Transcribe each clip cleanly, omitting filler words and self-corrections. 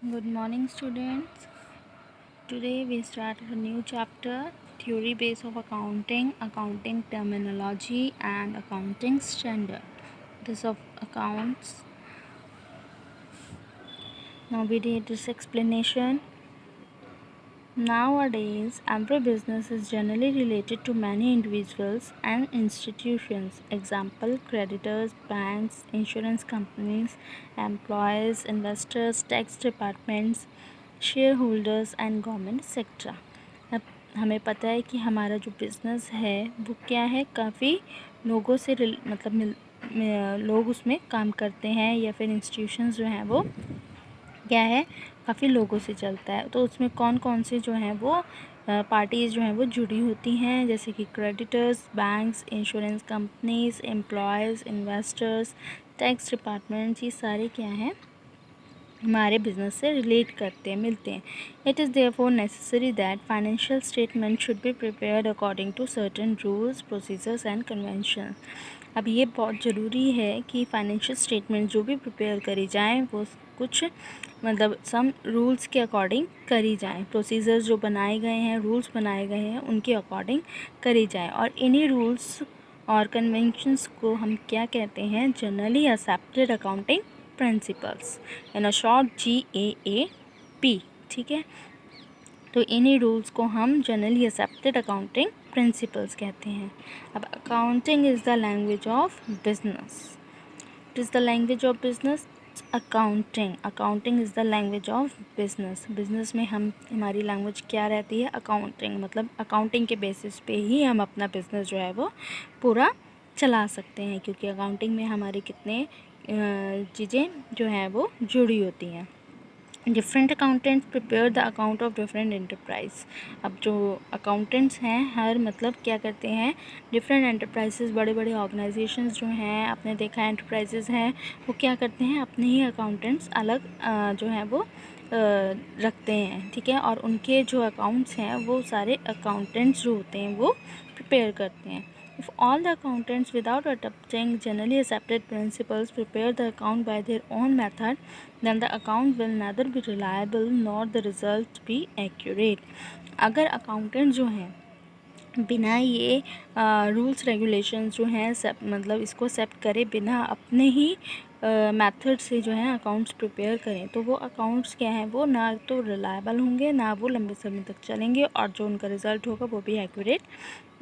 Good morning, students. Today we start a new chapter, theory base of accounting, accounting terminology and accounting standard. This of accounts. Now we read this explanation. Nowadays, every business is generally related to many individuals and institutions. Example, creditors, banks, insurance companies, employees, investors, tax departments, share holders and government sector. अब हमें पता है कि हमारा जो business है वो क्या है, काफ़ी लोगों से लोग उसमें काम करते हैं या फिर इंस्टीट्यूशंस जो हैं वो क्या है, काफ़ी लोगों से चलता है। तो उसमें कौन कौन से जो हैं वो पार्टीज़ जो हैं वो जुड़ी होती हैं, जैसे कि creditors, banks, insurance companies, employees, investors, tax departments, ये सारे क्या हैं, हमारे बिजनेस से रिलेट करते हैं, मिलते हैं। It is therefore necessary that financial statement should be prepared according to certain rules, procedures and convention. अब ये बहुत ज़रूरी है कि फाइनेंशियल स्टेटमेंट जो भी प्रिपेयर करी जाए वो कुछ मतलब सम रूल्स के अकॉर्डिंग करी जाए, प्रोसीजर्स जो बनाए गए हैं, रूल्स बनाए गए हैं, उनके अकॉर्डिंग करी जाए। और इन्हीं रूल्स और कन्वेंशंस को हम क्या कहते हैं, generally accepted accounting principles, in a short GAAP। ठीक है, तो इन्हीं रूल्स को हम जनरली एक्सेप्टेड अकाउंटिंग प्रिंसिपल्स कहते हैं। अब accounting is the language of business. It is the language of business. Accounting is the language of business. Business में हमारी लैंग्वेज क्या रहती है, अकाउंटिंग। मतलब अकाउंटिंग के बेसिस पे ही हम अपना बिजनेस जो है वो पूरा चला सकते हैं, क्योंकि अकाउंटिंग में हमारी कितने चीज़ें जो हैं वो जुड़ी होती हैं। Different accountants prepare the account of different enterprise. अब जो अकाउंटेंट्स हैं, हर मतलब क्या करते हैं, डिफरेंट एंटरप्राइजेस, बड़े बड़े ऑर्गेनाइजेशंस जो हैं, आपने देखा एंटरप्राइजेस हैं, वो क्या करते हैं, अपने ही अकाउंटेंट्स अलग जो हैं वो रखते हैं। ठीक है, और उनके जो अकाउंट्स हैं वो सारे अकाउंटेंट्स जो होते हैं वो प्रिपेयर करते हैं। If all the accountants without adopting generally accepted principles prepare the account by their own method, then the account will neither be reliable nor the result be accurate. अगर अकाउंटेंट जो हैं बिना ये रूल्स रेगुलेशंस जो हैं सब मतलब इसको एक्सेप्ट करे, बिना अपने ही मेथड से जो है अकाउंट्स प्रिपेयर करें, तो वो अकाउंट्स क्या हैं, वो ना तो रिलायबल होंगे, ना वो लंबे समय तक चलेंगे, और जो उनका रिज़ल्ट होगा वो भी एक्यूरेट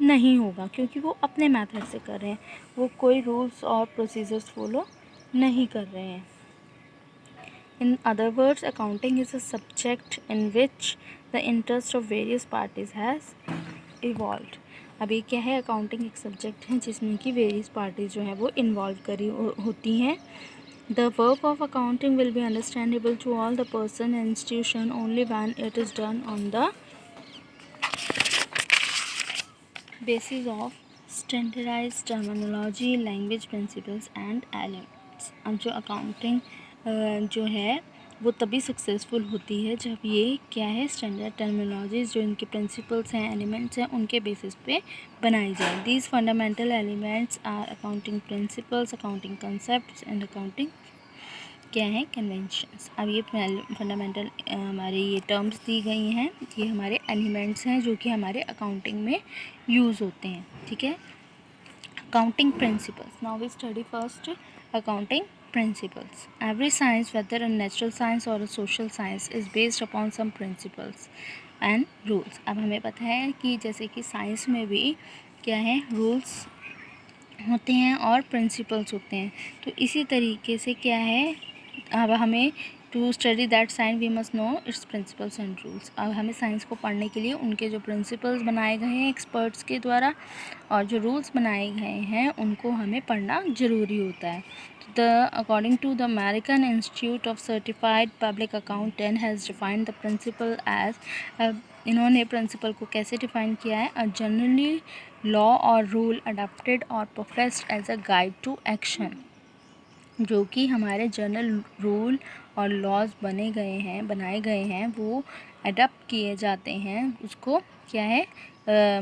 नहीं होगा, क्योंकि वो अपने मेथड से कर रहे हैं, वो कोई रूल्स और प्रोसीजर्स फॉलो नहीं कर रहे हैं। In other words, accounting is a subject in which the interest of various parties has evolved. अब ये क्या है, अकाउंटिंग एक सब्जेक्ट है जिसमें कि वेरियस पार्टीज़ जो है वो इन्वॉल्व करी होती हैं। The work of accounting will be understandable to all the person and institution only when it is done on the basis of standardized terminology, language principles and elements. अब जो accounting जो है वो तभी सक्सेसफुल होती है जब ये क्या है, स्टैंडर्ड टर्मिनोलॉजीज जो इनके प्रिंसिपल्स हैं, एलिमेंट्स हैं, उनके बेसिस पे बनाई जाए। These fundamental elements are accounting principles, accounting concepts and accounting क्या है, कन्वेंशंस। अब ये फंडामेंटल हमारी ये टर्म्स दी गई हैं, ये हमारे एलिमेंट्स हैं जो कि हमारे अकाउंटिंग में यूज़ होते हैं। ठीक है, accounting principles. Now we study first accounting principles. Every science, whether a natural science or a social science, is based upon some principles and rules. अब हमें पता है कि जैसे कि साइंस में भी क्या है, रूल्स होते हैं और प्रिंसिपल्स होते हैं, तो इसी तरीके से क्या है, अब हमें to study that science we must know its principles and rules. अब हमें साइंस को पढ़ने के लिए उनके जो प्रिंसिपल्स बनाए गए हैं एक्सपर्ट्स के द्वारा और जो रूल्स बनाए गए हैं उनको हमें पढ़ना ज़रूरी होता है। The according to the American Institute of Certified Public Accountant has defined the principle as, इन्होंने प्रिंसिपल को कैसे डिफ़ाइन किया है, अ जनरली लॉ और रूल अडॉप्टेड और professed as a guide to action. जो कि हमारे जनरल रूल और लॉज बनाए गए हैं वो अडॉप्ट किए जाते हैं, उसको क्या है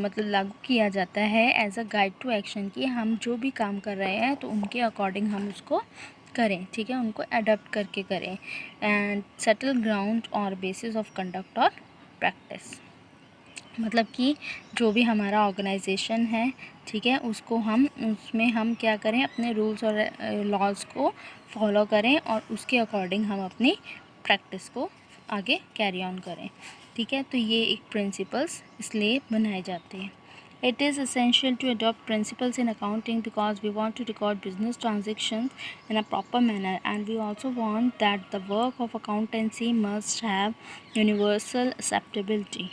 मतलब लागू किया जाता है as a guide to action, कि हम जो भी काम कर रहे हैं तो उनके अकॉर्डिंग हम उसको करें, ठीक है, उनको अडॉप्ट करके करें। एंड सेटल ग्राउंड और बेसिस ऑफ कंडक्ट और प्रैक्टिस, मतलब कि जो भी हमारा ऑर्गेनाइजेशन है, ठीक है, उसमें हम क्या करें, अपने रूल्स और लॉज को फॉलो करें और उसके अकॉर्डिंग हम अपनी प्रैक्टिस को आगे कैरी ऑन करें, ठीक है। तो ये एक प्रिंसिपल्स इसलिए बनाए जाते हैं। It is essential to adopt principles in accounting because we want to record business transactions in a proper manner, and we also want that the work of accountancy must have universal acceptability.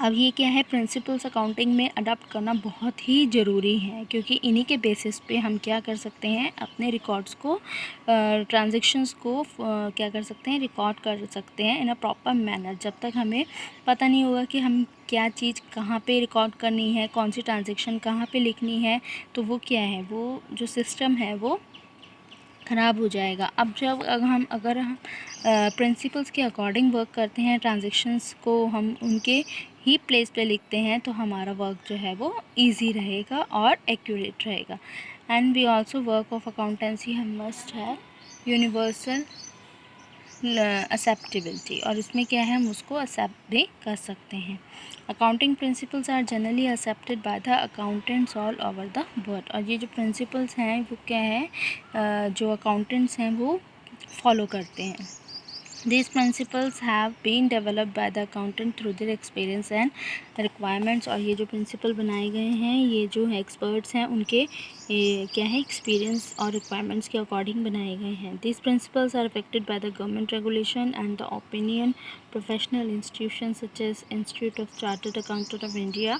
अब ये क्या है, principles accounting में adopt करना बहुत ही ज़रूरी है, क्योंकि इन्हीं के बेसिस पे हम क्या कर सकते हैं, अपने रिकॉर्ड्स को, ट्रांजैक्शंस को क्या कर सकते हैं, रिकॉर्ड कर सकते हैं इन अ प्रॉपर मैनर। जब तक हमें पता नहीं होगा कि हम क्या चीज़ कहाँ पे रिकॉर्ड करनी है, कौन सी ट्रांजैक्शन कहाँ पे लिखनी है, तो वो क्या है, वो जो सिस्टम है वो ख़राब हो जाएगा। अब जब अगर हम प्रिंसिपल्स के अकॉर्डिंग वर्क करते हैं, ट्रांजैक्शंस को हम उनके ही प्लेस पे लिखते हैं, तो हमारा वर्क जो है वो इजी रहेगा और एक्यूरेट रहेगा। And we also work of accountancy हम मस्ट है यूनिवर्सल एक्सेप्टेबिलिटी, और इसमें क्या है, हम उसको एक्सेप्ट भी कर सकते हैं। Accounting principles are generally accepted by the accountants all over the world, और ये जो प्रिंसिपल्स हैं वो क्या है, जो अकाउंटेंट्स हैं वो फॉलो करते हैं। These principles have been developed by the accountant through their experience and requirements, और ये जो प्रिंसिपल बनाए गए हैं, ये जो है एक्सपर्ट्स हैं उनके क्या है, एक्सपीरियंस और रिक्वायरमेंट्स के अकॉर्डिंग बनाए गए हैं। These principles are affected by the government regulation and the opinion professional institutions such as Institute of Chartered Accountant of India।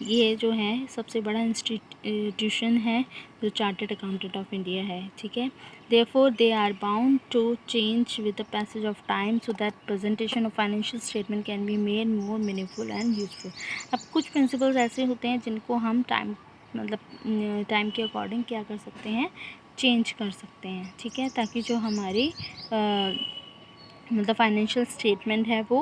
ये जो है सबसे बड़ा इंस्टीट्यूशन है जो चार्टर्ड अकाउंटेंट ऑफ इंडिया है, ठीक है। Therefore, they are bound to change with the passage of time so that presentation of financial statement can be made more meaningful and useful। अब कुछ प्रिंसिपल्स ऐसे होते हैं जिनको हम टाइम के अकॉर्डिंग क्या कर सकते हैं, चेंज कर सकते हैं, ठीक है, ताकि जो हमारी फाइनेंशियल स्टेटमेंट है वो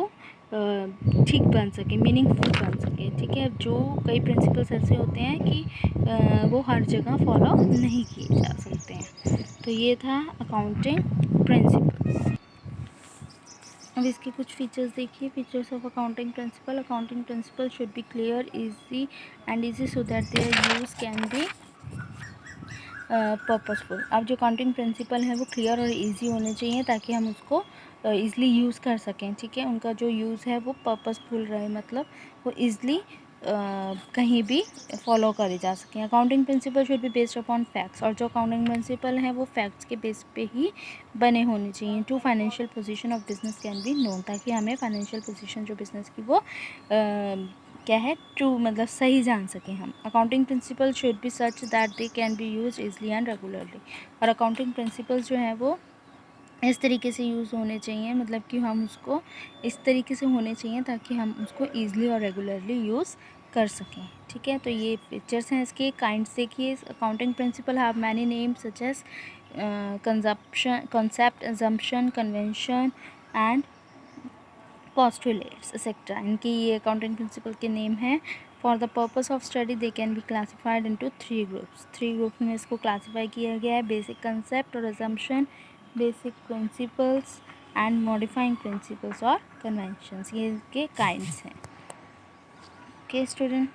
ठीक बन सके, मीनिंगफुल बन सके, ठीक है। जो कई प्रिंसिपल्स ऐसे होते हैं कि वो हर जगह फॉलो नहीं किए जा सकते हैं। तो ये था अकाउंटिंग प्रिंसिपल्स। अब इसके कुछ फीचर्स देखिए। Features of accounting principle should be clear, easy so that there use can be purposeful. अब जो अकाउंटिंग प्रिंसिपल है वो क्लियर और इजी होने चाहिए ताकि हम उसको ईज़िली यूज़ कर सकें, ठीक है। उनका जो यूज़ है वो पर्पसफुल रहे, मतलब वो ईज़िली कहीं भी फॉलो करे जा सकें। Accounting principle should be based upon facts, और जो अकाउंटिंग प्रिंसिपल है वो फैक्ट्स के बेस पे ही बने होने चाहिए। To financial position of business can be known, ताकि हमें फाइनेंशियल पोजीशन जो बिज़नेस की वो क्या है, ट्रू, मतलब सही जान सकें हम। Accounting principle should be such that they can B use easily and regularly, और अकाउंटिंग प्रिंसिपल्स जो हैं वो इस तरीके से यूज़ होने चाहिए, मतलब कि हम उसको इस तरीके से होने चाहिए ताकि हम उसको ईज़िली और रेगुलरली यूज़ कर सकें, ठीक है। तो ये फीचर्स हैं इसके। काइंड्स देखिए, accounting principle have many names such as concept, assumption, convention and postulates etc। इनकी ये अकाउंटिंग प्रिंसिपल के नेम हैं। For the purpose of study they can be classified into three groups में इसको क्लासीफाई किया गया है। बेसिक कंसेप्ट और assumption, basic principles and modifying principles और कन्वेंशंस, ये इसके काइंड्स हैं। Okay student.